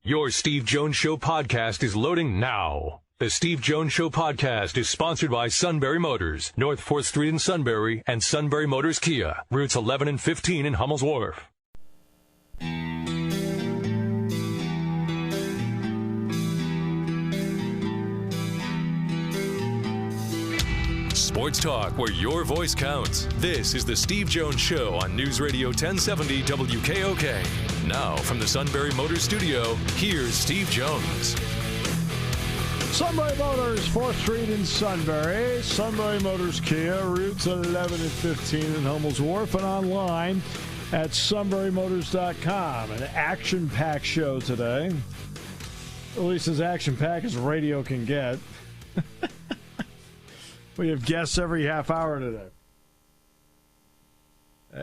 Your Steve Jones Show podcast is loading now. The Steve Jones Show podcast is sponsored by Sunbury Motors, North 4th Street in Sunbury, and Sunbury Motors Kia, routes 11 and 15 in Hummel's Wharf. Sports talk where your voice counts. This is the Steve Jones Show on News Radio 1070 WKOK. Now from the Sunbury Motors Studio, here's Steve Jones. Sunbury Motors, 4th Street in Sunbury. Sunbury Motors Kia, routes 11 and 15 in Hummel's Wharf, and online at sunburymotors.com. An action-packed show today. At least as action-packed as radio can get. We have guests every half hour today.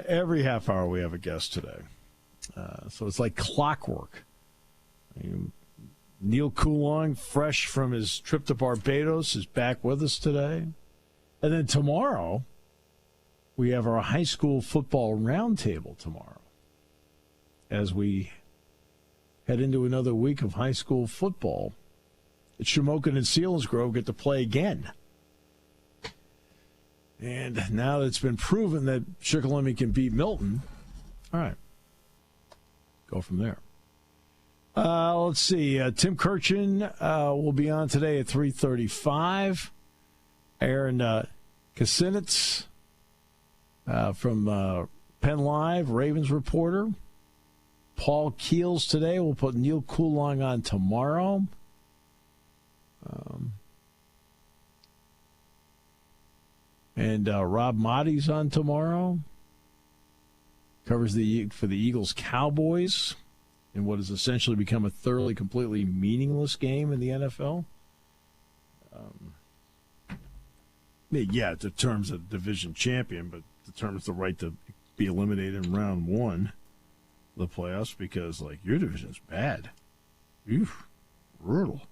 Every half hour we have a guest today. So it's like clockwork. Neil Coulon, fresh from his trip to Barbados, is back with us today. And then tomorrow, we have our high school football roundtable tomorrow as we head into another week of high school football. Shamokin and Selinsgrove get to play again. And now that it's been proven that Shikellamy can beat Milton, all right, go from there. Let's see. Tim Kirkjian will be on today at 3:35. Aaron Kasinitz from Penn Live, Ravens reporter. Paul Keels today. We'll put Neil Coulon on tomorrow. And Rob Motti's on tomorrow. Covers for the Eagles Cowboys in what has essentially become a thoroughly, completely meaningless game in the NFL. Yeah, it determines a division champion, but determines the right to be eliminated in round one of the playoffs because, like, your division's bad. Oof, brutal.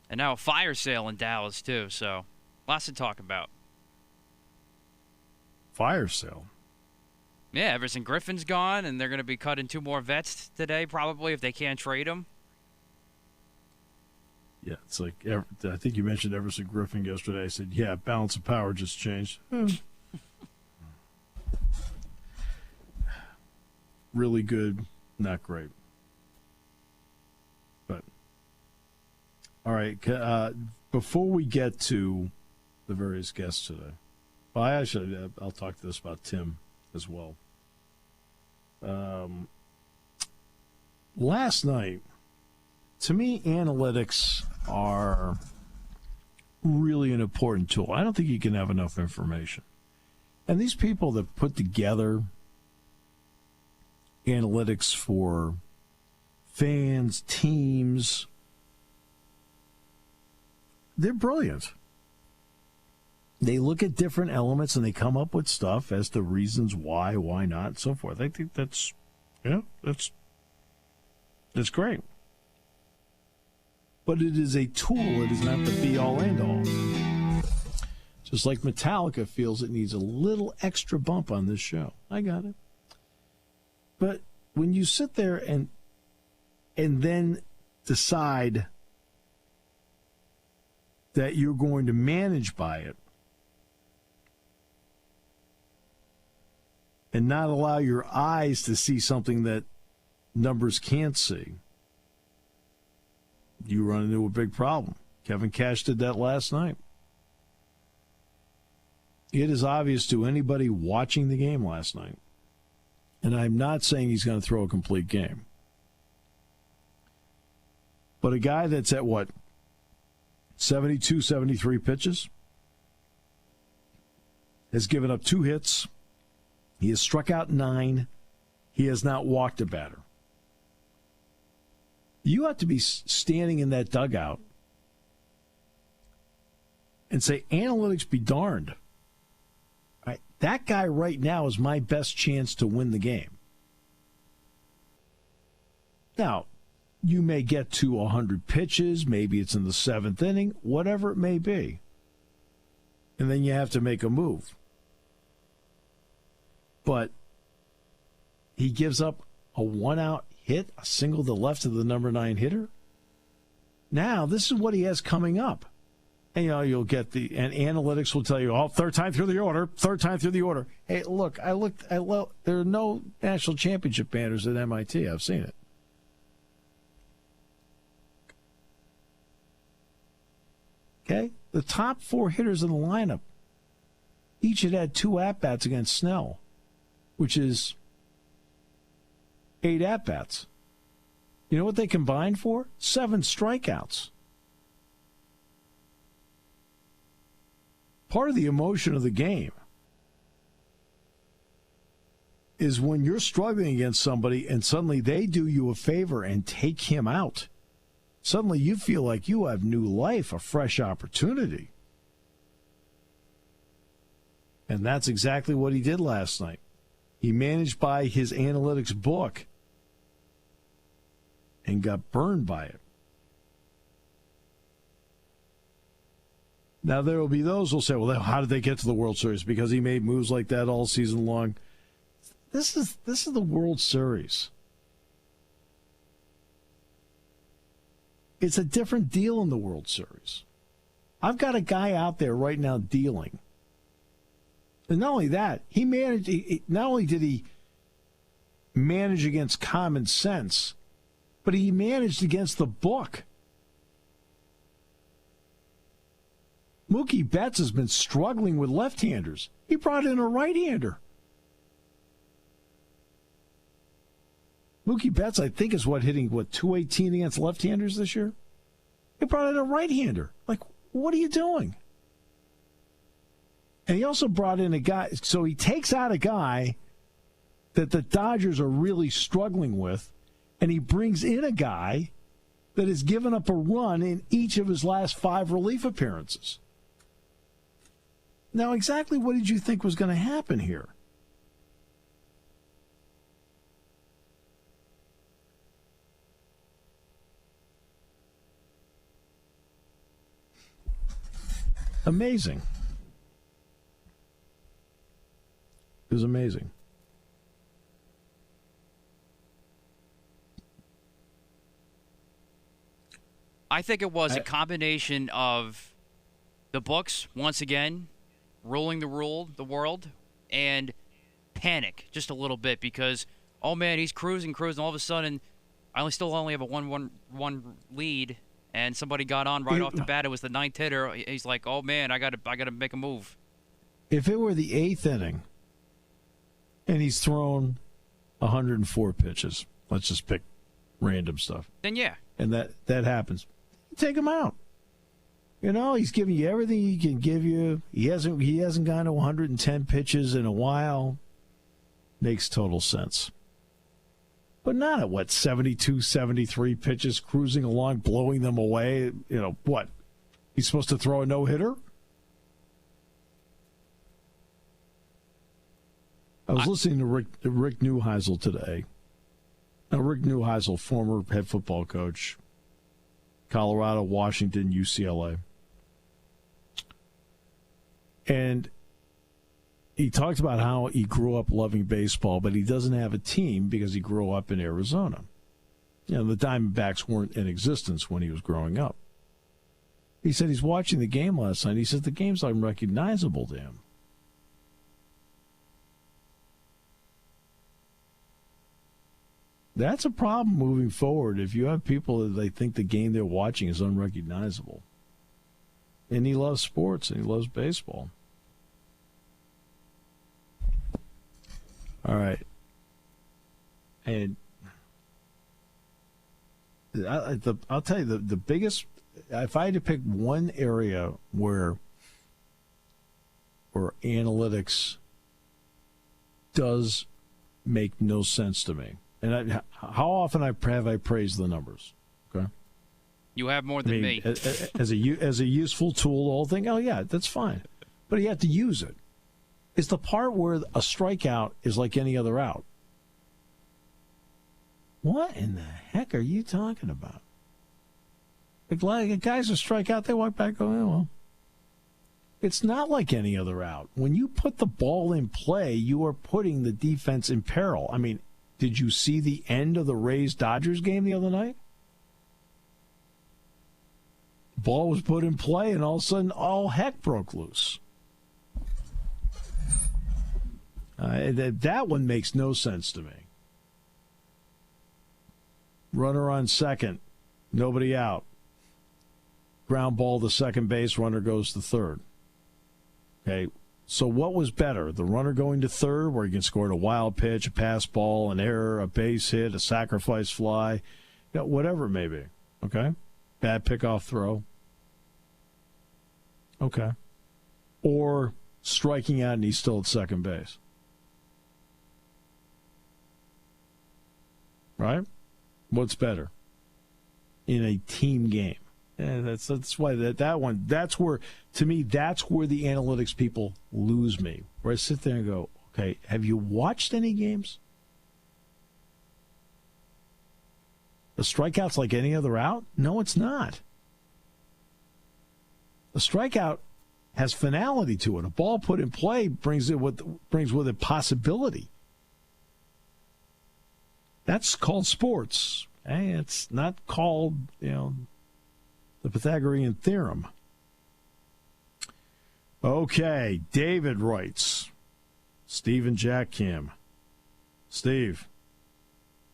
And now a fire sale in Dallas, too, so lots to talk about. Fire sale? Yeah, Everson Griffin's gone, and they're going to be cutting 2 more vets today, probably, if they can't trade them. Yeah, it's like, I think you mentioned Everson Griffin yesterday. I said, yeah, balance of power just changed. Really good, not great. But, all right, before we get to the various guests today, well, I'll talk to this about Tim as well. Last night, to me, analytics are really an important tool. I don't think you can have enough information. And these people that put together analytics for fans, teams, they're brilliant. They look at different elements and they come up with stuff as to reasons why not, and so forth. I think that's great. But it is a tool. It is not the be-all, end-all. Just like Metallica feels it needs a little extra bump on this show. I got it. But when you sit there and then decide that you're going to manage by it, and not allow your eyes to see something that numbers can't see, you run into a big problem. Kevin Cash did that last night. It is obvious to anybody watching the game last night, and I'm not saying he's going to throw a complete game, but a guy that's at, 72, 73 pitches, has given up 2 hits, he has struck out 9. He has not walked a batter. You have to be standing in that dugout and say, analytics be darned. All right, that guy right now is my best chance to win the game. Now, you may get to 100 pitches. Maybe it's in the 7th inning, whatever it may be. And then you have to make a move. But he gives up a 1-out hit, a single to left of the number 9 hitter. Now, this is what he has coming up. And, you'll get and analytics will tell you, third time through the order. Hey, look, there are no national championship banners at MIT. I've seen it. Okay? The top 4 hitters in the lineup each had 2 at-bats against Snell, which is 8 at-bats. You know what they combined for? 7 strikeouts. Part of the emotion of the game is when you're struggling against somebody and suddenly they do you a favor and take him out. Suddenly you feel like you have new life, a fresh opportunity. And that's exactly what he did last night. He managed by his analytics book and got burned by it. Now, there will be those who will say, well, how did they get to the World Series? Because he made moves like that all season long. This is the World Series. It's a different deal in the World Series. I've got a guy out there right now dealing. And not only that, not only did he manage against common sense, but he managed against the book. Mookie Betts has been struggling with left-handers. He brought in a right-hander. Mookie Betts, I think, is hitting 218 against left-handers this year? He brought in a right-hander. Like, what are you doing? And he also brought in a guy, so he takes out a guy that the Dodgers are really struggling with, and he brings in a guy that has given up a run in each of his last 5 relief appearances. Now, exactly what did you think was going to happen here? Amazing. It was amazing. I think it was a combination of the books, once again, ruling the world, and panic just a little bit because, oh man, he's cruising. All of a sudden, I still only have a 1-1 lead, and somebody got on right off the bat. It was the 9th hitter. He's like, oh man, I gotta make a move. If it were the 8th inning, and he's thrown 104 pitches, let's just pick random stuff. Then yeah, and that happens. Take him out. He's giving you everything he can give you. He hasn't gone to 110 pitches in a while. Makes total sense. But not at 72, 73 pitches, cruising along, blowing them away. What? He's supposed to throw a no-hitter? I was listening to Rick Neuheisel today. Now, Rick Neuheisel, former head football coach, Colorado, Washington, UCLA. And he talked about how he grew up loving baseball, but he doesn't have a team because he grew up in Arizona. The Diamondbacks weren't in existence when he was growing up. He said he's watching the game last night. He says the game's unrecognizable to him. That's a problem moving forward if you have people that they think the game they're watching is unrecognizable. And he loves sports, and he loves baseball. All right. And I'll tell you, the biggest, if I had to pick one area where analytics does make no sense to me, and how often have I praised the numbers? Okay, you have more than me. As a useful tool, the whole thing. Oh yeah, that's fine, but you have to use it. It's the part where a strikeout is like any other out. What in the heck are you talking about? The guys who strike out, they walk back, go, oh, well. It's not like any other out. When you put the ball in play, you are putting the defense in peril. I mean, Did you see the end of the Rays-Dodgers game the other night? Ball was put in play, and all of a sudden, all heck broke loose. That one makes no sense to me. Runner on second, nobody out. Ground ball to second base, runner goes to third. Okay, so what was better? The runner going to third, where you can score a wild pitch, a pass ball, an error, a base hit, a sacrifice fly, whatever it may be. Okay? Bad pickoff throw. Okay. Or striking out and he's still at second base. Right? What's better in a team game? And that's why that one, that's where, to me, that's where the analytics people lose me. Where I sit there and go, okay, have you watched any games? The strikeout's like any other out? No, it's not. The strikeout has finality to it. A ball put in play brings with it possibility. That's called sports. Hey, it's not called, the Pythagorean theorem. Okay, David writes, Steve and Jack Kim. Steve,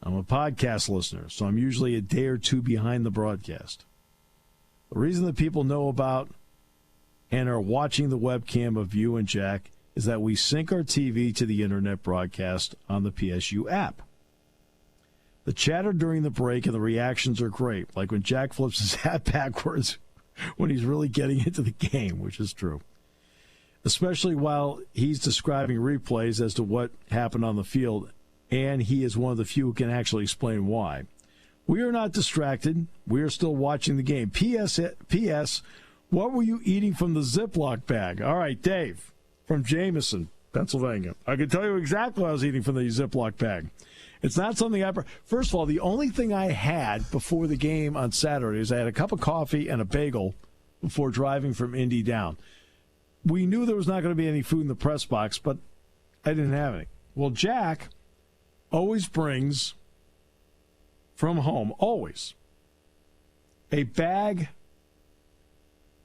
I'm a podcast listener, so I'm usually a day or two behind the broadcast. The reason that people know about and are watching the webcam of you and Jack is that we sync our TV to the internet broadcast on the PSU app. The chatter during the break and the reactions are great, like when Jack flips his hat backwards when he's really getting into the game, which is true. Especially while he's describing replays as to what happened on the field, and he is one of the few who can actually explain why. We are not distracted. We are still watching the game. P.S. What were you eating from the Ziploc bag? All right, Dave from Jameson, Pennsylvania. I can tell you exactly what I was eating from the Ziploc bag. It's not something first of all, the only thing I had before the game on Saturday is I had a cup of coffee and a bagel before driving from Indy down. We knew there was not going to be any food in the press box, but I didn't have any. Well, Jack always brings from home, always, a bag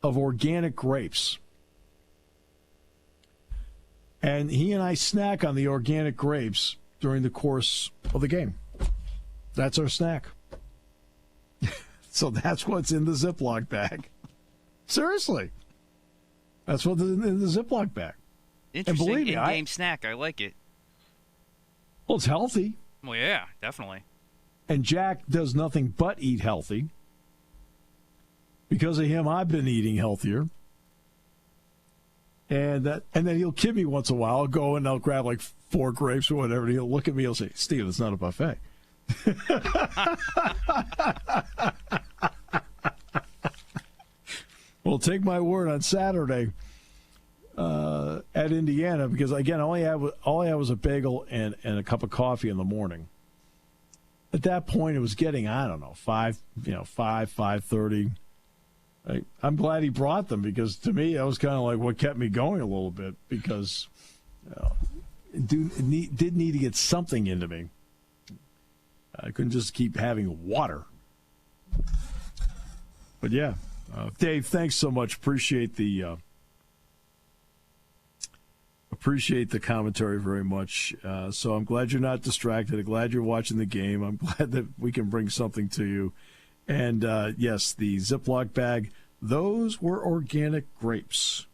of organic grapes. And he and I snack on the organic grapes during the course of the game. That's our snack. So that's what's in the Ziploc bag. Seriously. That's what's in the Ziploc bag. Interesting in-game snack. I like it. Well, it's healthy. Well, yeah, definitely. And Jack does nothing but eat healthy. Because of him, I've been eating healthier. And then he'll kid me once in a while. I'll go and I'll grab like 4 grapes or whatever, and he'll look at me and he'll say, Steve, it's not a buffet. Well, take my word, on Saturday at Indiana, because, again, all I had was a bagel and a cup of coffee in the morning. At that point, it was getting, 5:30. I'm glad he brought them, because to me, that was kind of like what kept me going a little bit, because did need to get something into me. I couldn't just keep having water. But yeah, Dave, thanks so much. Appreciate the commentary very much. So I'm glad you're not distracted. I'm glad you're watching the game. I'm glad that we can bring something to you. And yes, the Ziploc bag, those were organic grapes.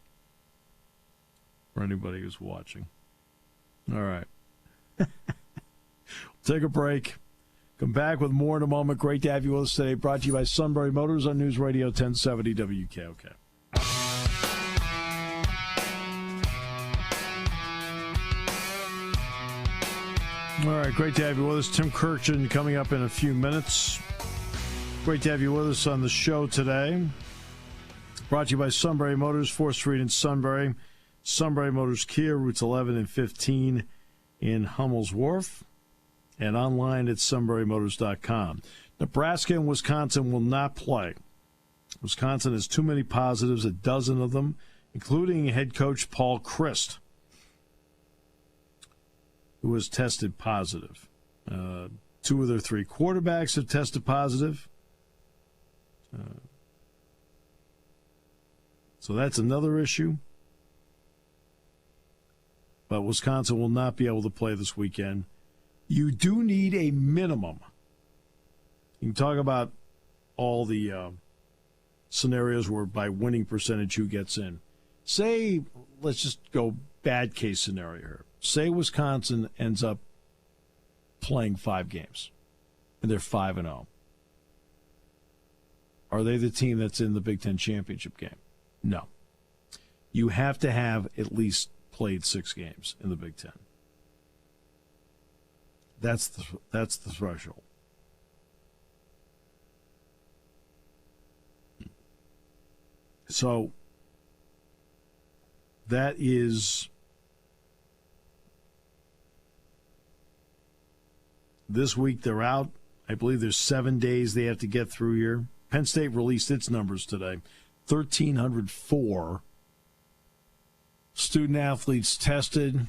For anybody who's watching. All right. Take a break. Come back with more in a moment. Great to have you with us today. Brought to you by Sunbury Motors on News Radio 1070 WKOK. All right, great to have you with us. Tim Kirkjian coming up in a few minutes. Great to have you with us on the show today. Brought to you by Sunbury Motors, 4th Street in Sunbury. Sunbury Motors Kia, routes 11 and 15 in Hummel's Wharf. And online at sunburymotors.com. Nebraska and Wisconsin will not play. Wisconsin has too many positives, a dozen of them, including head coach Paul Christ, who was tested positive. 2 of their 3 quarterbacks have tested positive. So that's another issue. But Wisconsin will not be able to play this weekend. You do need a minimum. You can talk about all the scenarios where by winning percentage who gets in. Say, let's just go bad case scenario here. Say Wisconsin ends up playing 5 games, and they're 5-0. Are they the team that's in the Big Ten championship game? No. You have to have at least played 6 games in the Big Ten. That's the threshold. So that is this week they're out. I believe there's 7 days they have to get through here. Penn State released its numbers today. 1,304 student athletes tested,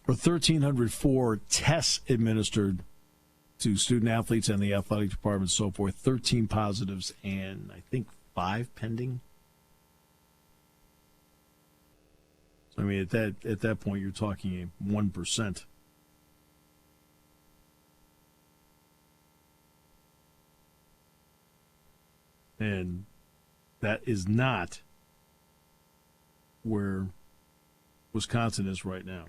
or 1,304 tests administered to student athletes and the athletic department, so forth. 13 positives and I think 5 pending. So, I mean, at that point, you're talking a 1%. And that is not where Wisconsin is right now.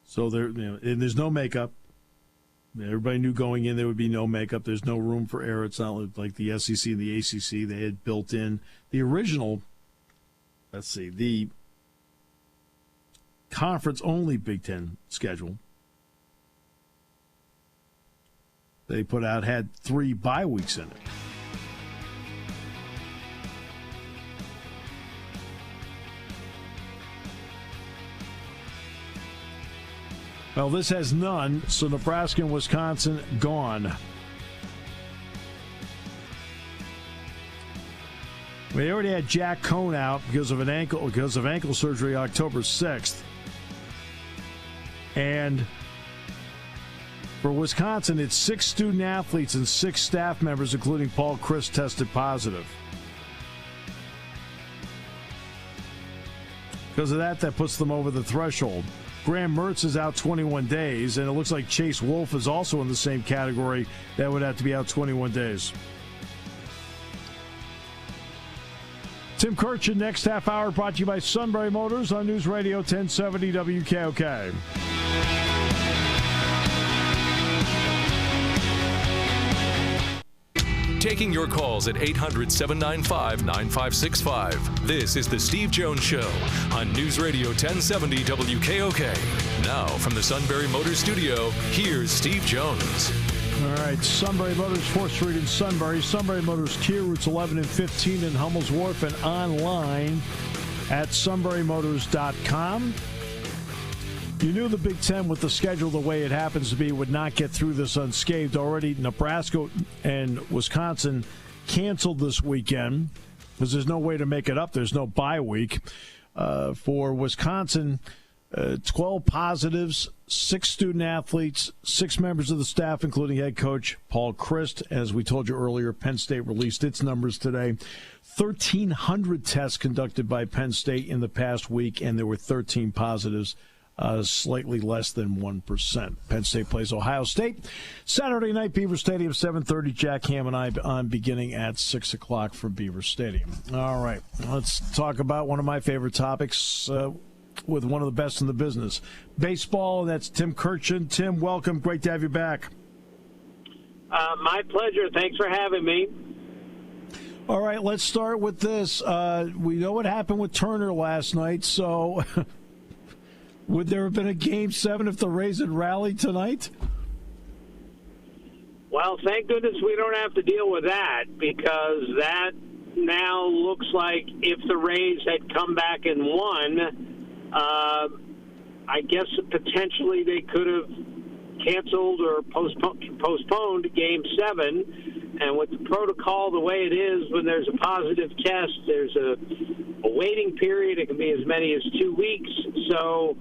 So and there's no makeup. Everybody knew going in there would be no makeup. There's no room for error. It's not like the SEC and the ACC. They had built in the original, the conference-only Big Ten schedule. They put out had 3 bye weeks in it. Well, this has none, so Nebraska and Wisconsin gone. We already had Jack Cohn out because of ankle surgery October 6th. And for Wisconsin, it's 6 student athletes and 6 staff members, including Paul Chryst, tested positive. Because of that puts them over the threshold. Graham Mertz is out 21 days, and it looks like Chase Wolf is also in the same category. That would have to be out 21 days. Tim Kirkjian, next half hour, brought to you by Sunbury Motors on News Radio 1070 WKOK. Taking your calls at 800-795-9565. This is The Steve Jones Show on News Radio 1070 WKOK. Now, from the Sunbury Motors Studio, here's Steve Jones. All right, Sunbury Motors, 4th Street in Sunbury. Sunbury Motors Kia, routes 11 and 15 in Hummel's Wharf, and online at sunburymotors.com. You knew the Big Ten, with the schedule the way it happens to be, would not get through this unscathed. Already Nebraska and Wisconsin canceled this weekend because there's no way to make it up. There's no bye week. For Wisconsin, 12 positives, 6 student athletes, 6 members of the staff, including head coach Paul Chryst. As we told you earlier, Penn State released its numbers today. 1,300 tests conducted by Penn State in the past week, and there were 13 positives. Slightly less than 1%. Penn State plays Ohio State Saturday night, Beaver Stadium, 7:30. Jack Ham and I on beginning at 6 o'clock from Beaver Stadium. All right, let's talk about one of my favorite topics with one of the best in the business, baseball. That's Tim Kirkjian. Tim, welcome. Great to have you back. My pleasure. Thanks for having me. All right, let's start with this. We know what happened with Turner last night, so would there have been a Game 7 if the Rays had rallied tonight? Well, thank goodness we don't have to deal with that, because that now looks like if the Rays had come back and won, I guess potentially they could have canceled or postponed Game 7. And with the protocol the way it is, when there's a positive test, there's a a waiting period. It can be as many as 2 weeks. So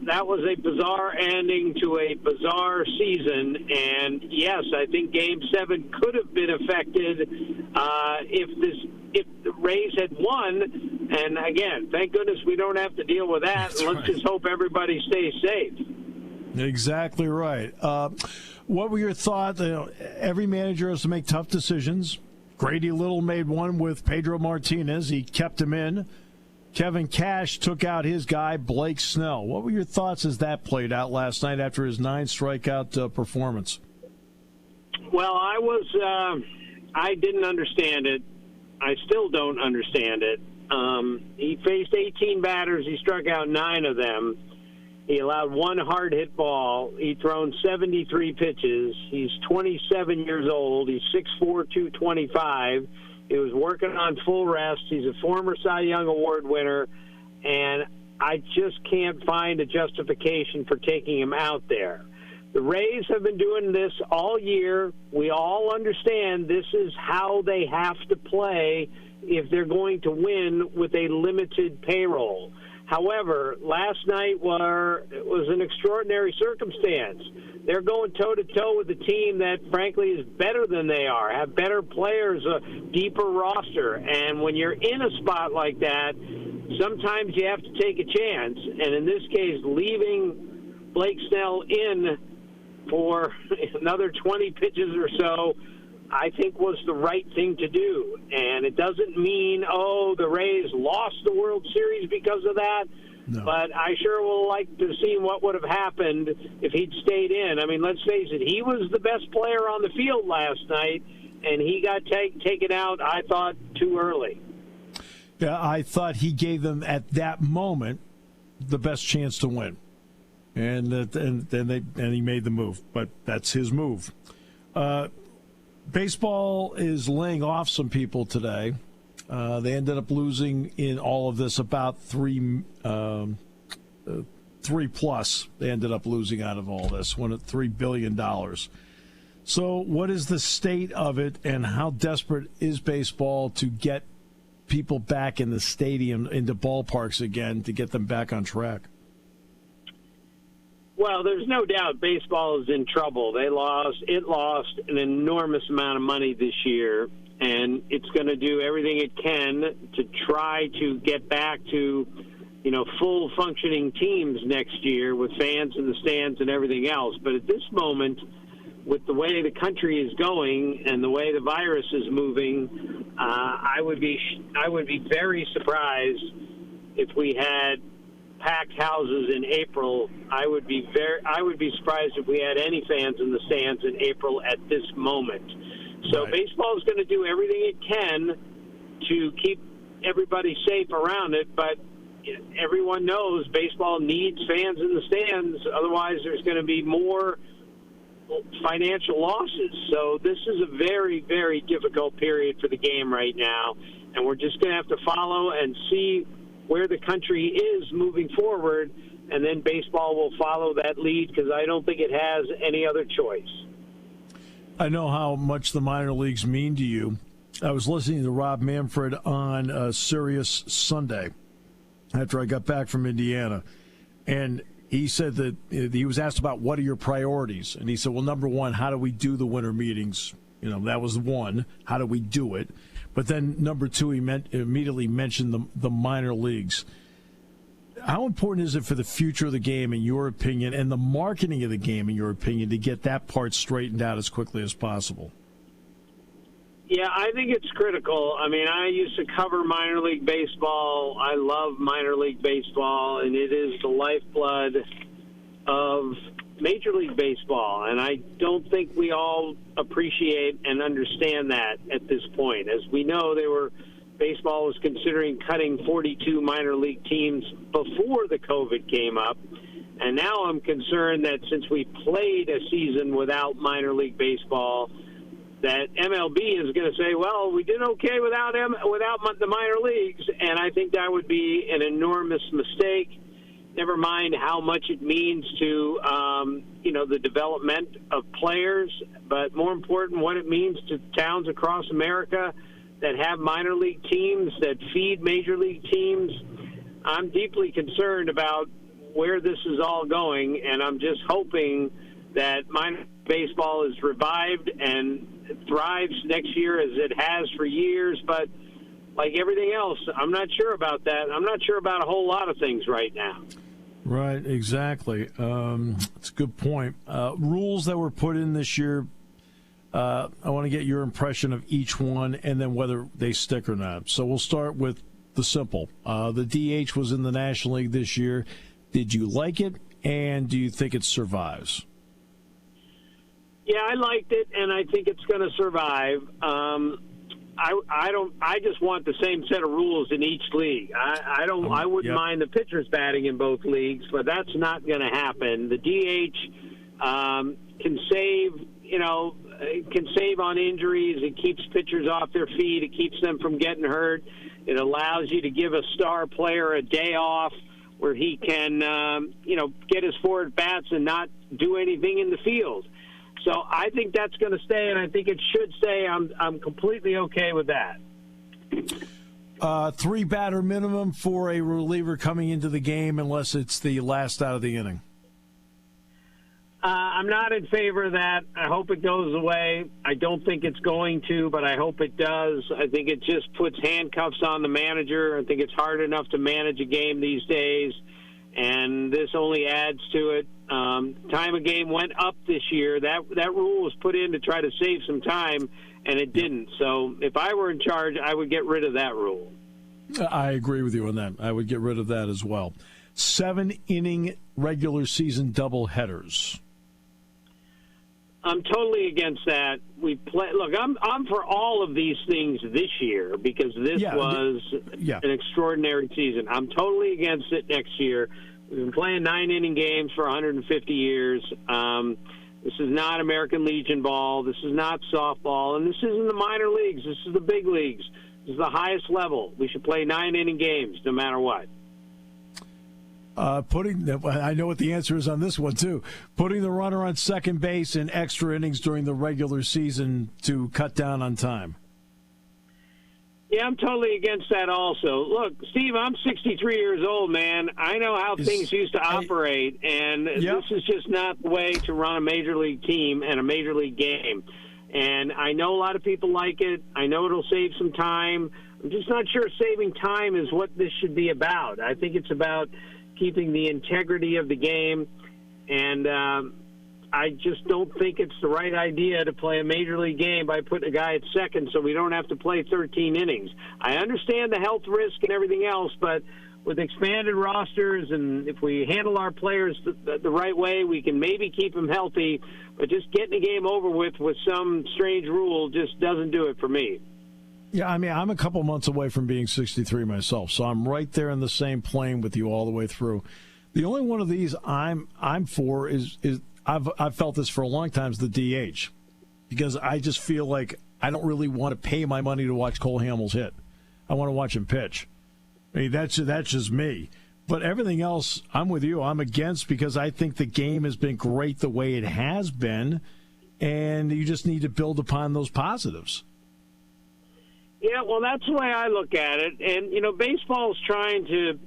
that was a bizarre ending to a bizarre season. And, yes, I think Game 7 could have been affected if the Rays had won. And, again, thank goodness we don't have to deal with that. That's Let's right. just hope everybody stays safe. Exactly right. What were your thoughts? Every manager has to make tough decisions. Grady Little made one with Pedro Martinez. He kept him in. Kevin Cash took out his guy, Blake Snell. What were your thoughts as that played out last night after his 9-strikeout performance? Well, I didn't understand it. I still don't understand it. He faced 18 batters. He struck out 9 of them. He allowed 1 hard-hit ball. He'd thrown 73 pitches. He's 27 years old. He's 6'4", 225. He was working on full rest. He's a former Cy Young Award winner, and I just can't find a justification for taking him out there. The Rays have been doing this all year. We all understand this is how they have to play if they're going to win with a limited payroll. However, last night was an extraordinary circumstance. They're going toe-to-toe with a team that, frankly, is better than they are, have better players, a deeper roster. And when you're in a spot like that, sometimes you have to take a chance. And in this case, leaving Blake Snell in for another 20 pitches or so, I think was the right thing to do. And it doesn't mean, the Rays lost the World Series because of that. No. But I sure will like to see what would have happened if he'd stayed in. I mean, let's face it, he was the best player on the field last night, and he got taken out, I thought, too early. Yeah, I thought he gave them, at that moment, the best chance to win. And he made the move. But that's his move. Baseball is laying off some people today. They ended up losing in all of this about three plus. They ended up losing out of all this, $3 billion. So what is the state of it, and how desperate is baseball to get people back in the stadium, into ballparks again, to get them back on track? Well, there's no doubt baseball is in trouble. It lost an enormous amount of money this year, and it's going to do everything it can to try to get back to, full functioning teams next year with fans in the stands and everything else. But at this moment, with the way the country is going and the way the virus is moving, I would be very surprised if we had packed houses in April. I would be surprised if we had any fans in the stands in April at this moment. So right. Baseball is going to do everything it can to keep everybody safe around it, but everyone knows baseball needs fans in the stands. Otherwise, there's going to be more financial losses. So this is a very, very difficult period for the game right now, and we're just going to have to follow and see where the country is moving forward, and then baseball will follow that lead, because I don't think it has any other choice. I know how much the minor leagues mean to you. I was listening to Rob Manfred on Sirius Sunday after I got back from Indiana, and he said that he was asked about what are your priorities, and he said, well, number one, how do we do the winter meetings? That was one. How do we do it? But then number two, he immediately mentioned the minor leagues. How important is it for the future of the game, in your opinion, and the marketing of the game, in your opinion, to get that part straightened out as quickly as possible? Yeah, I think it's critical. I mean, I used to cover minor league baseball. I love minor league baseball, and it is the lifeblood of Major League Baseball, and I don't think we all appreciate and understand that at this point. As we know, baseball was considering cutting 42 minor league teams before the COVID came up, and now I'm concerned that since we played a season without minor league baseball, that MLB is going to say, well, we did okay without the minor leagues, and I think that would be an enormous mistake. Never mind how much it means to, the development of players, but more important, what it means to towns across America that have minor league teams, that feed major league teams. I'm deeply concerned about where this is all going, and I'm just hoping that minor league baseball is revived and thrives next year as it has for years. But like everything else, I'm not sure about that. I'm not sure about a whole lot of things right now. Right, exactly. That's a good point. Rules that were put in this year, I want to get your impression of each one and then whether they stick or not. So we'll start with the simple. The DH was in the National League this year. Did you like it, and do you think it survives? Yeah, I liked it, and I think it's going to survive. I just want the same set of rules in each league. I wouldn't mind the pitchers batting in both leagues, but that's not going to happen. The DH can save on injuries. It keeps pitchers off their feet. It keeps them from getting hurt. It allows you to give a star player a day off where he can, get his forward bats and not do anything in the field. So I think that's going to stay, and I think it should stay. I'm completely okay with that. 3-batter minimum for a reliever coming into the game unless it's the last out of the inning. I'm not in favor of that. I hope it goes away. I don't think it's going to, but I hope it does. I think it just puts handcuffs on the manager. I think it's hard enough to manage a game these days, and this only adds to it. Time of game went up this year. That rule was put in to try to save some time, and it didn't. So if I were in charge, I would get rid of that rule. I agree with you on that. I would get rid of that as well. 7-inning regular season doubleheaders. I'm totally against that. Look, I'm for all of these things this year because this was an extraordinary season. I'm totally against it next year. We've been playing 9-inning games for 150 years. This is not American Legion ball. This is not softball. And this isn't the minor leagues. This is the big leagues. This is the highest level. We should play 9-inning games no matter what. I know what the answer is on this one, too. Putting the runner on second base in extra innings during the regular season to cut down on time. Yeah, I'm totally against that also. Look, Steve, I'm 63 years old, man. I know how things used to operate, and this is just not the way to run a major league team and a major league game. And I know a lot of people like it. I know it'll save some time. I'm just not sure saving time is what this should be about. I think it's about keeping the integrity of the game, and I just don't think it's the right idea to play a major league game by putting a guy at second so we don't have to play 13 innings. I understand the health risk and everything else, but with expanded rosters and if we handle our players the right way, we can maybe keep them healthy, but just getting the game over with some strange rule just doesn't do it for me. Yeah, I mean, I'm a couple months away from being 63 myself, so I'm right there in the same plane with you all the way through. The only one of these I'm for is I've felt this for a long time is the DH, because I just feel like I don't really want to pay my money to watch Cole Hamels hit. I want to watch him pitch. I mean, that's just me. But everything else, I'm with you. I'm against because I think the game has been great the way it has been, and you just need to build upon those positives. Yeah, well, that's the way I look at it. And, baseball's trying to,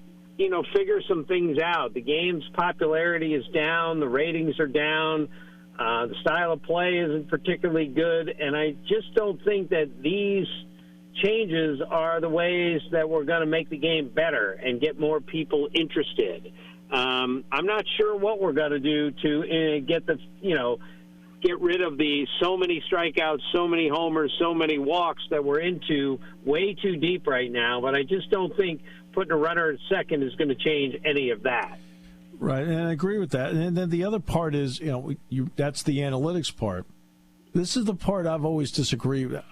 figure some things out. The game's popularity is down. The ratings are down. The style of play isn't particularly good. And I just don't think that these changes are the ways that we're going to make the game better and get more people interested. I'm not sure what we're going to do to get rid of the so many strikeouts, so many homers, so many walks that we're into way too deep right now. But I just don't think putting a runner at second is going to change any of that. Right, and I agree with that. And then the other part is, that's the analytics part. This is the part I've always disagreed with.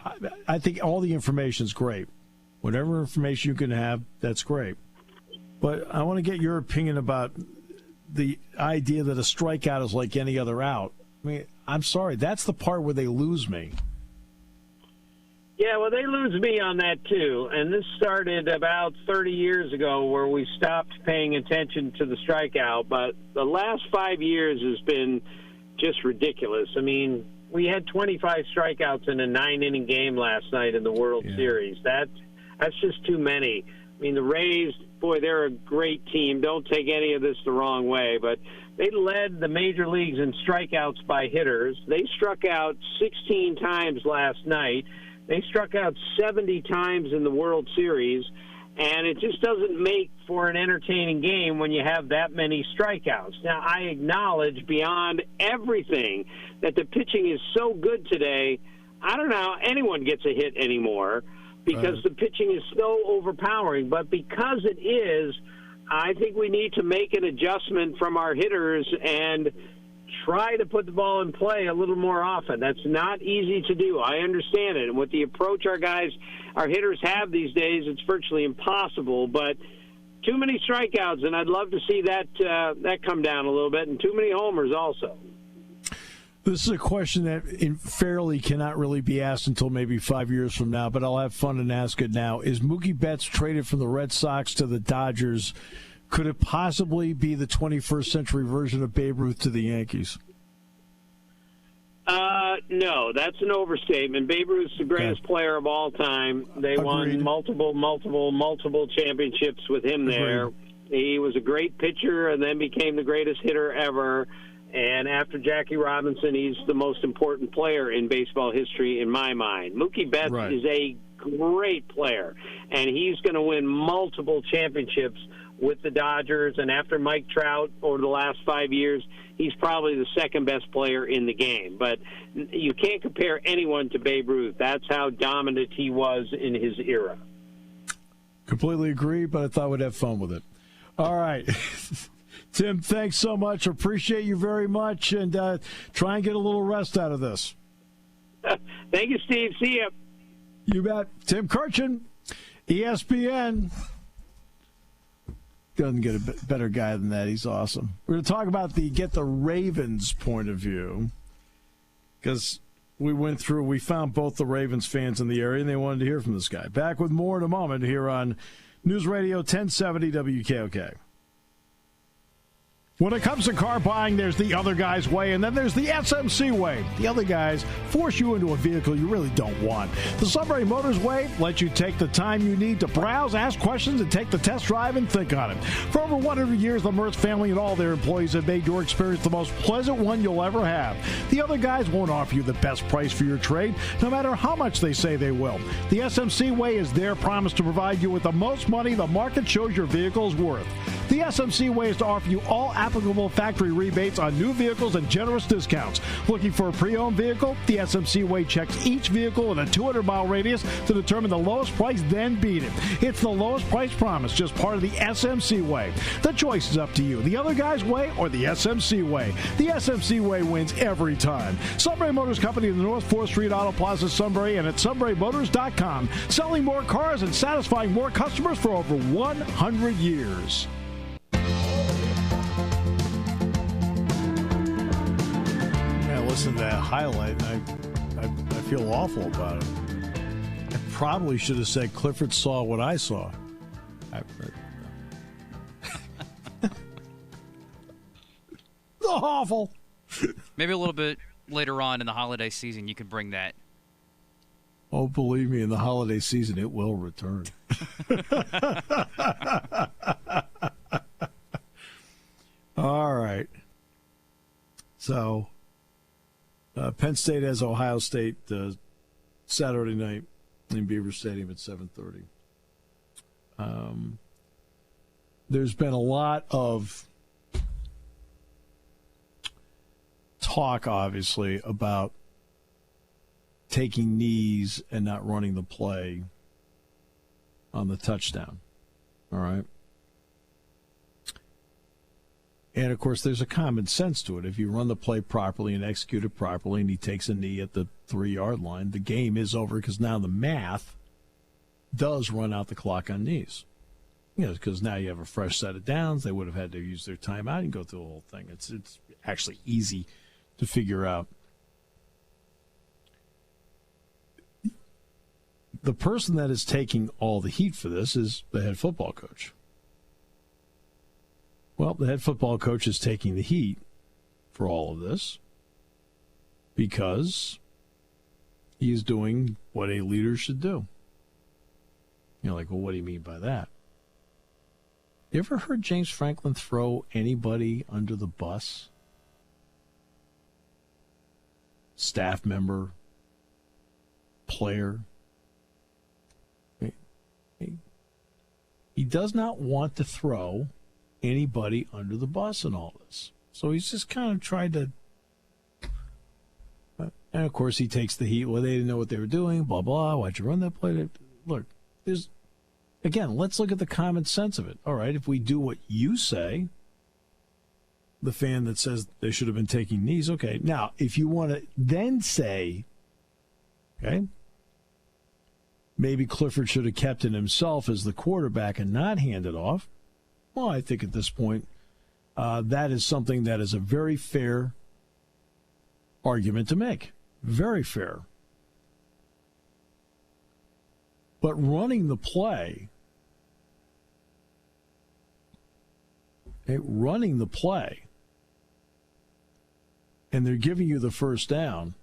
I think all the information is great. Whatever information you can have, that's great. But I want to get your opinion about the idea that a strikeout is like any other out. I mean, I'm sorry, that's the part where they lose me. Yeah, well, they lose me on that, too. And this started about 30 years ago where we stopped paying attention to the strikeout. But the last 5 years has been just ridiculous. I mean, We had 25 strikeouts in a 9-inning game last night in the World Series. That's just too many. I mean, the Rays, boy, they're a great team. Don't take any of this the wrong way, but they led the major leagues in strikeouts by hitters. They struck out 16 times last night. They struck out 70 times in the World Series, and it just doesn't make for an entertaining game when you have that many strikeouts. Now, I acknowledge beyond everything that the pitching is so good today, I don't know how anyone gets a hit anymore because the pitching is so overpowering. But because it is, I think we need to make an adjustment from our hitters and try to put the ball in play a little more often. That's not easy to do. I understand it. And with the approach our hitters have these days, it's virtually impossible. But too many strikeouts, and I'd love to see that come down a little bit, and too many homers also. This is a question that fairly cannot really be asked until maybe 5 years from now, but I'll have fun and ask it now. Is Mookie Betts traded from the Red Sox to the Dodgers? Could it possibly be the 21st century version of Babe Ruth to the Yankees? No, that's an overstatement. Babe Ruth's the greatest player of all time. They won multiple championships with him there. He was a great pitcher and then became the greatest hitter ever. And after Jackie Robinson, he's the most important player in baseball history in my mind. Mookie Betts is a great player, and he's going to win multiple championships with the Dodgers. And after Mike Trout over the last 5 years, he's probably the second best player in the game. But you can't compare anyone to Babe Ruth. That's how dominant he was in his era. Completely agree, but I thought we'd have fun with it. All right. Tim, thanks so much. Appreciate you very much, and try and get a little rest out of this. Thank you, Steve. See you. You bet. Tim Kirkjian, ESPN. Doesn't get a better guy than that. He's awesome. We're going to talk about get the Ravens' point of view, because we found both the Ravens fans in the area, and they wanted to hear from this guy. Back with more in a moment here on News Radio 1070 WKOK. When it comes to car buying, there's the other guy's way, and then there's the SMC way. The other guys force you into a vehicle you really don't want. The Sunbury Motors way lets you take the time you need to browse, ask questions, and take the test drive and think on it. For over 100 years, the Mertz family and all their employees have made your experience the most pleasant one you'll ever have. The other guys won't offer you the best price for your trade, no matter how much they say they will. The SMC way is their promise to provide you with the most money the market shows your vehicle is worth. The SMC way is to offer you all applicable factory rebates on new vehicles and generous discounts. Looking for a pre-owned vehicle? The SMC way checks each vehicle in a 200-mile radius to determine the lowest price, then beat it. It's the lowest price promise, just part of the SMC way. The choice is up to you. The other guy's way or the SMC way. The SMC way wins every time. Sunbury Motors Company in the North 4th Street Auto Plaza, Sunbury, and at sunburymotors.com. Selling more cars and satisfying more customers for over 100 years. Listen to that highlight, and I feel awful about it. I probably should have said Clifford saw what I saw. Awful. Maybe a little bit later on in the holiday season, you can bring that. Oh, believe me, in the holiday season, it will return. All right. So, Penn State has Ohio State Saturday night in Beaver Stadium at 7:30. There's been a lot of talk, obviously, about taking knees and not running the play on the touchdown. All right? And, of course, there's a common sense to it. If you run the play properly and execute it properly and he takes a knee at the 3-yard line, the game is over because now the math does run out the clock on knees. You know, because now you have a fresh set of downs. They would have had to use their timeout and go through the whole thing. It's actually easy to figure out. The person that is taking all the heat for this is the head football coach. Well, the head football coach is taking the heat for all of this because he is doing what a leader should do. You're like, well, what do you mean by that? You ever heard James Franklin throw anybody under the bus? Staff member, player. He does not want to throw anybody under the bus in all this. So he's just kind of tried to... And, of course, he takes the heat. Well, they didn't know what they were doing, blah, blah. Why'd you run that play? Look, there's... Again, let's look at the common sense of it. All right, if we do what you say, the fan that says they should have been taking knees, okay. Now, if you want to then say, okay, maybe Clifford should have kept it himself as the quarterback and not hand it off, well, I think at this point that is something that is a very fair argument to make. Very fair. But running the play, and they're giving you the first down,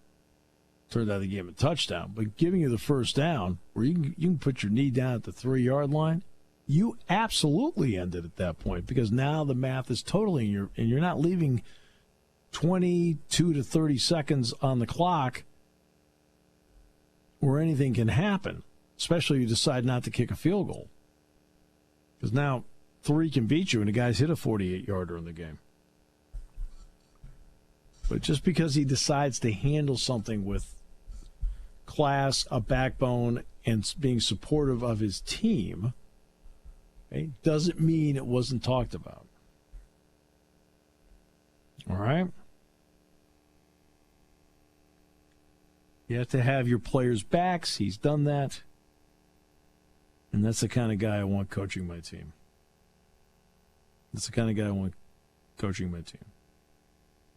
turned out they gave him a touchdown, but giving you the first down where you can put your knee down at the 3-yard line, you absolutely end it at that point because now the math is totally and you're not leaving 22 to 30 seconds on the clock where anything can happen. Especially if you decide not to kick a field goal. Because now 3 can beat you, and the guy's hit a 48-yarder in the game. But just because he decides to handle something with class, a backbone, and being supportive of his team, okay, doesn't mean it wasn't talked about. All right? You have to have your players' backs. He's done that. And that's the kind of guy I want coaching my team. That's the kind of guy I want coaching my team.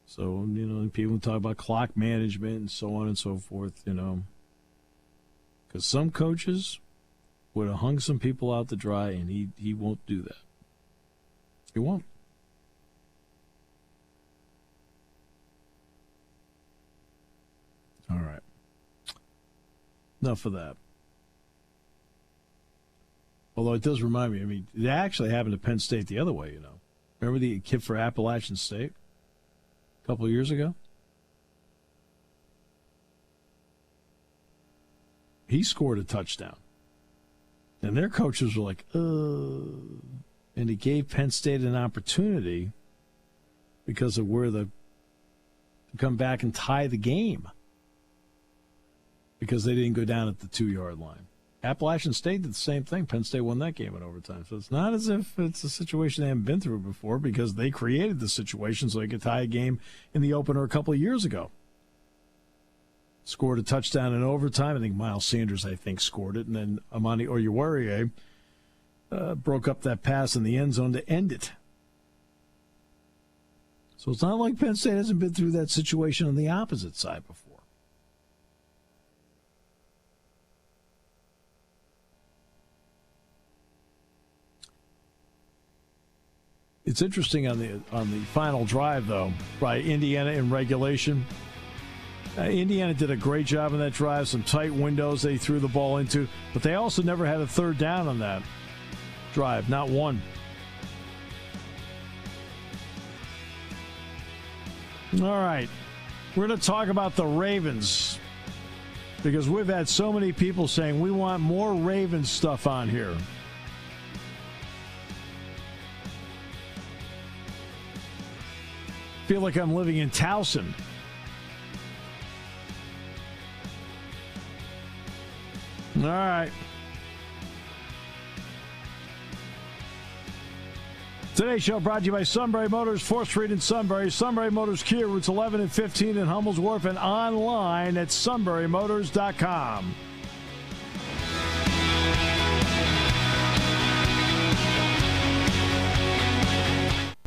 So, people talk about clock management and so on and so forth, Because some coaches would have hung some people out to dry, and he won't do that. He won't. All right. Enough of that. Although it does remind me, it actually happened to Penn State the other way, Remember the kid for Appalachian State a couple of years ago? He scored a touchdown. And their coaches were like, and he gave Penn State an opportunity because of to come back and tie the game because they didn't go down at the 2-yard line. Appalachian State did the same thing. Penn State won that game in overtime. So it's not as if it's a situation they haven't been through before because they created the situation so they could tie a game in the opener a couple of years ago. Scored a touchdown in overtime. I think Miles Sanders, scored it. And then Amani Oruwariye broke up that pass in the end zone to end it. So it's not like Penn State hasn't been through that situation on the opposite side before. It's interesting on the final drive, though, by Indiana in regulation. Indiana did a great job on that drive, some tight windows they threw the ball into, but they also never had a third down on that drive, not one. All right, we're going to talk about the Ravens because we've had so many people saying we want more Ravens stuff on here. Feel like I'm living in Towson. All right. Today's show brought to you by Sunbury Motors, 4th Street in Sunbury. Sunbury Motors Kia, routes 11 and 15 in Hummel's Wharf, and online at sunburymotors.com.